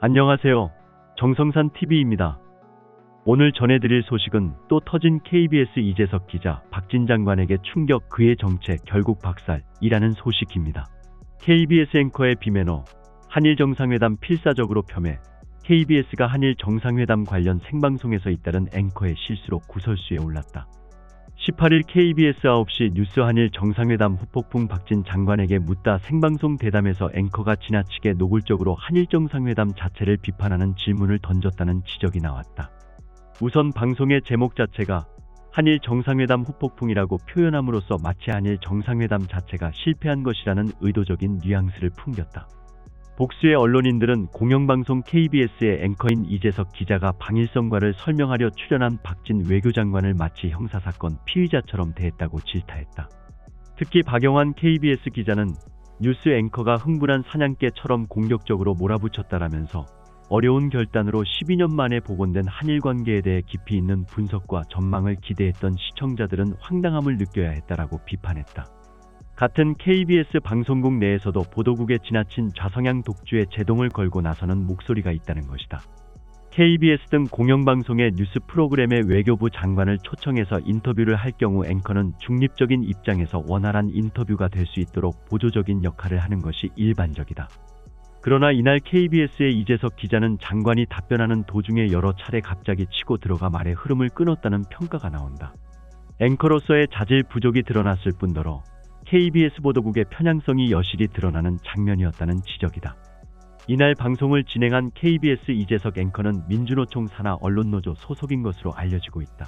안녕하세요. 정성산 TV입니다. 오늘 전해드릴 소식은 또 터진 KBS 이재석 기자, 박진 장관에게 충격, 그의 정책 결국 박살이라는 소식입니다. KBS 앵커의 비매너, 한일 정상회담 필사적으로 폄훼. KBS가 한일 정상회담 관련 생방송에서 잇따른 앵커의 실수로 구설수에 올랐다. 18일 KBS 9시 뉴스 한일 정상회담 후폭풍, 박진 장관에게 묻다 생방송 대담에서 앵커가 지나치게 노골적으로 한일 정상회담 자체를 비판하는 질문을 던졌다는 지적이 나왔다. 우선 방송의 제목 자체가 한일 정상회담 후폭풍이라고 표현함으로써 마치 한일 정상회담 자체가 실패한 것이라는 의도적인 뉘앙스를 풍겼다. 복수의 언론인들은 공영방송 KBS의 앵커인 이재석 기자가 방일성과를 설명하려 출연한 박진 외교장관을 마치 형사사건 피의자처럼 대했다고 질타했다. 특히 박영환 KBS 기자는 뉴스 앵커가 흥분한 사냥개처럼 공격적으로 몰아붙였다라면서 어려운 결단으로 12년 만에 복원된 한일 관계에 대해 깊이 있는 분석과 전망을 기대했던 시청자들은 황당함을 느껴야 했다라고 비판했다. 같은 KBS 방송국 내에서도 보도국의 지나친 좌성향 독주에 제동을 걸고 나서는 목소리가 있다는 것이다. KBS 등 공영방송의 뉴스 프로그램에 외교부 장관을 초청해서 인터뷰를 할 경우 앵커는 중립적인 입장에서 원활한 인터뷰가 될 수 있도록 보조적인 역할을 하는 것이 일반적이다. 그러나 이날 KBS의 이재석 기자는 장관이 답변하는 도중에 여러 차례 갑자기 치고 들어가 말의 흐름을 끊었다는 평가가 나온다. 앵커로서의 자질 부족이 드러났을 뿐더러 KBS 보도국의 편향성이 여실히 드러나는 장면이었다는 지적이다. 이날 방송을 진행한 KBS 이재석 앵커는 민주노총 산하 언론노조 소속인 것으로 알려지고 있다.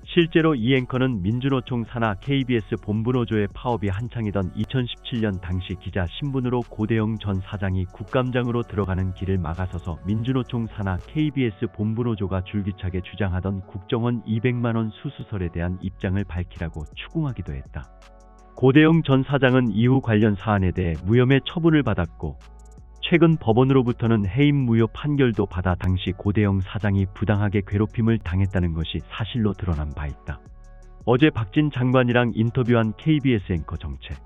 실제로 이 앵커는 민주노총 산하 KBS 본부노조의 파업이 한창이던 2017년 당시 기자 신분으로 고대영 전 사장이 국감장으로 들어가는 길을 막아서서 민주노총 산하 KBS 본부노조가 줄기차게 주장하던 국정원 200만 원 수수설에 대한 입장을 밝히라고 추궁하기도 했다. 고대영 전 사장은 이후 관련 사안에 대해 무혐의 처분을 받았고 최근 법원으로부터는 해임 무효 판결도 받아 당시 고대영 사장이 부당하게 괴롭힘을 당했다는 것이 사실로 드러난 바 있다. 어제 박진 장관이랑 인터뷰한 KBS 앵커 정책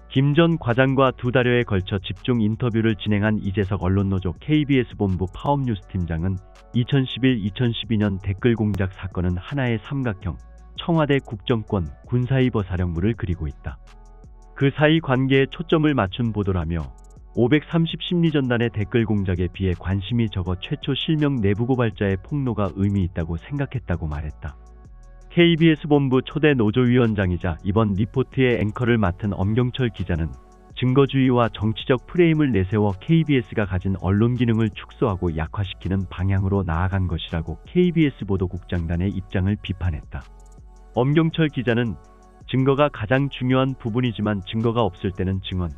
김 전 과장과 2달여에 걸쳐 집중 인터뷰를 진행한 이재석 언론노조 KBS 본부 파업뉴스 팀장은 2011-2012년 댓글 공작 사건은 하나의 삼각형, 청와대 국정권, 군사이버사령부를 그리고 있다. 그 사이 관계에 초점을 맞춘 보도라며 530 심리전단의 댓글 공작에 비해 관심이 적어 최초 실명 내부 고발자의 폭로가 의미 있다고 생각했다고 말했다. KBS 본부 초대 노조위원장이자 이번 리포트의 앵커를 맡은 엄경철 기자는 증거주의와 정치적 프레임을 내세워 KBS가 가진 언론 기능을 축소하고 약화시키는 방향으로 나아간 것이라고 KBS 보도국장단의 입장을 비판했다. 엄경철 기자는 증거가 가장 중요한 부분이지만 증거가 없을 때는 증언,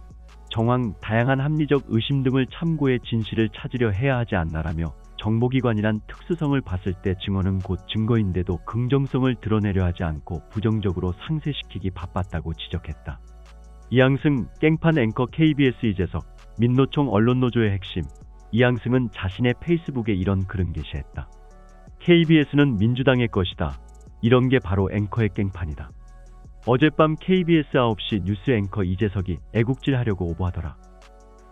정황, 다양한 합리적 의심 등을 참고해 진실을 찾으려 해야 하지 않나라며 정보기관이란 특수성을 봤을 때 증언은 곧 증거인데도 긍정성을 드러내려 하지 않고 부정적으로 상쇄시키기 바빴다고 지적했다. 이항승, 깽판 앵커 KBS 이재석, 민노총 언론노조의 핵심. 이항승은 자신의 페이스북에 이런 글을 게시했다. KBS는 민주당의 것이다. 이런 게 바로 앵커의 깽판이다. 어젯밤 KBS 9시 뉴스 앵커 이재석이 애국질 하려고 오버하더라.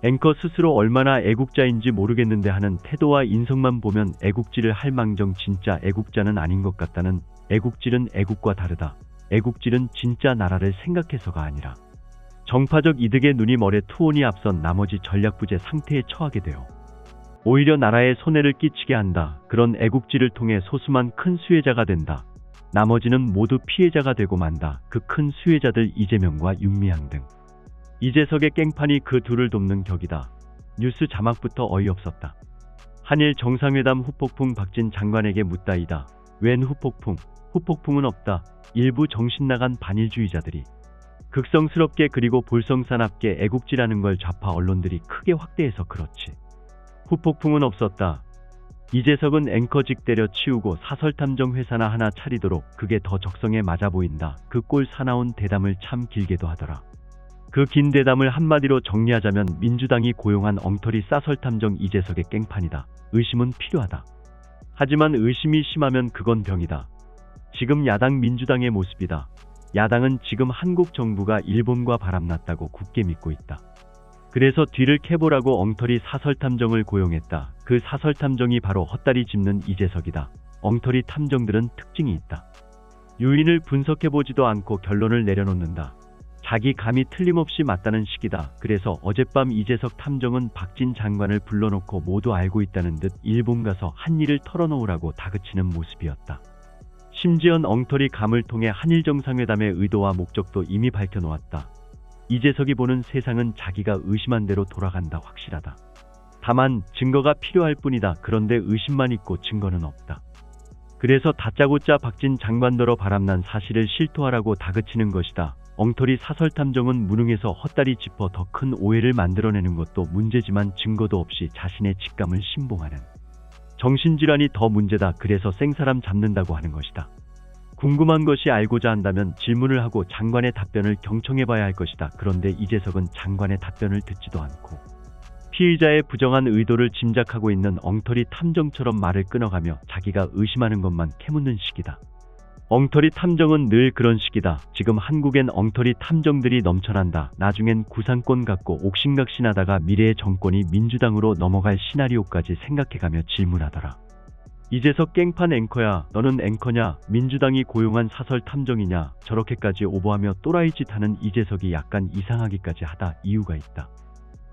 앵커 스스로 얼마나 애국자인지 모르겠는데 하는 태도와 인성만 보면 애국질을 할 망정 진짜 애국자는 아닌 것 같다는. 애국질은 애국과 다르다. 애국질은 진짜 나라를 생각해서가 아니라 정파적 이득에 눈이 멀에 투혼이 앞선 나머지 전략부재 상태에 처하게 되어 오히려 나라에 손해를 끼치게 한다. 그런 애국질을 통해 소수만 큰 수혜자가 된다. 나머지는 모두 피해자가 되고 만다. 그 큰 수혜자들 이재명과 윤미향 등. 이재석의 깽판이 그 둘을 돕는 격이다. 뉴스 자막부터 어이없었다. 한일 정상회담 후폭풍, 박진 장관에게 묻다이다. 웬 후폭풍? 후폭풍은 없다. 일부 정신나간 반일주의자들이 극성스럽게 그리고 볼성사납게 애국지라는 걸 좌파 언론들이 크게 확대해서 그렇지. 후폭풍은 없었다. 이재석은 앵커직 때려치우고 사설탐정 회사나 하나 차리도록, 그게 더 적성에 맞아 보인다. 그 꼴 사나운 대담을 참 길게도 하더라. 그 긴 대담을 한마디로 정리하자면 민주당이 고용한 엉터리 사설탐정 이재석의 깽판이다. 의심은 필요하다. 하지만 의심이 심하면 그건 병이다. 지금 야당 민주당의 모습이다. 야당은 지금 한국 정부가 일본과 바람났다고 굳게 믿고 있다. 그래서 뒤를 캐보라고 엉터리 사설탐정을 고용했다. 그 사설탐정이 바로 헛다리 짚는 이재석이다. 엉터리 탐정들은 특징이 있다. 유인을 분석해보지도 않고 결론을 내려놓는다. 자기 감이 틀림없이 맞다는 식이다. 그래서 어젯밤 이재석 탐정은 박진 장관을 불러놓고 모두 알고 있다는 듯 일본 가서 한 일을 털어놓으라고 다그치는 모습이었다. 심지어 엉터리 감을 통해 한일 정상회담의 의도와 목적도 이미 밝혀놓았다. 이재석이 보는 세상은 자기가 의심한 대로 돌아간다 확실하다. 다만 증거가 필요할 뿐이다. 그런데 의심만 있고 증거는 없다. 그래서 다짜고짜 박진 장관더러 바람난 사실을 실토하라고 다그치는 것이다. 엉터리 사설탐정은 무능해서 헛다리 짚어 더 큰 오해를 만들어내는 것도 문제지만 증거도 없이 자신의 직감을 신봉하는 정신질환이 더 문제다. 그래서 생사람 잡는다고 하는 것이다. 궁금한 것이 알고자 한다면 질문을 하고 장관의 답변을 경청해봐야 할 것이다. 그런데 이재석은 장관의 답변을 듣지도 않고 피의자의 부정한 의도를 짐작하고 있는 엉터리 탐정처럼 말을 끊어가며 자기가 의심하는 것만 캐묻는 식이다. 엉터리 탐정은 늘 그런 식이다. 지금 한국엔 엉터리 탐정들이 넘쳐난다. 나중엔 구상권 갖고 옥신각신하다가 미래의 정권이 민주당으로 넘어갈 시나리오까지 생각해가며 질문하더라. 이재석 깽판 앵커야, 너는 앵커냐? 민주당이 고용한 사설 탐정이냐? 저렇게까지 오버하며 또라이 짓 하는 이재석이 약간 이상하기까지 하다. 이유가 있다.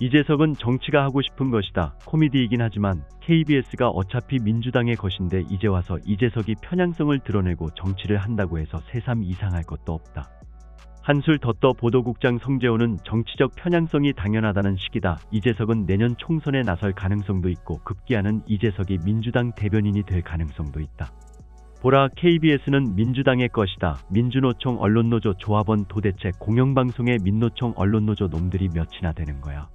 이재석은 정치가 하고 싶은 것이다. 코미디이긴 하지만 KBS가 어차피 민주당의 것인데 이제 와서 이재석이 편향성을 드러내고 정치를 한다고 해서 새삼 이상할 것도 없다. 한술 더 떠 보도국장 성재호는 정치적 편향성이 당연하다는 식이다. 이재석은 내년 총선에 나설 가능성도 있고 급기야는 이재석이 민주당 대변인이 될 가능성도 있다. 보라, KBS는 민주당의 것이다. 민주노총 언론노조 조합원 도대체 공영방송의 민노총 언론노조 놈들이 몇이나 되는 거야.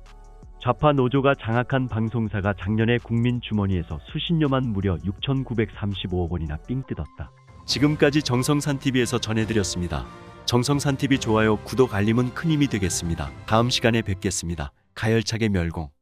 좌파 노조가 장악한 방송사가 작년에 국민 주머니에서 수신료만 무려 6,935억 원이나 삥 뜯었다. 지금까지 정성산TV에서 전해드렸습니다. 정성산TV 좋아요, 구독, 알림은 큰 힘이 되겠습니다. 다음 시간에 뵙겠습니다. 가열차게 멸공.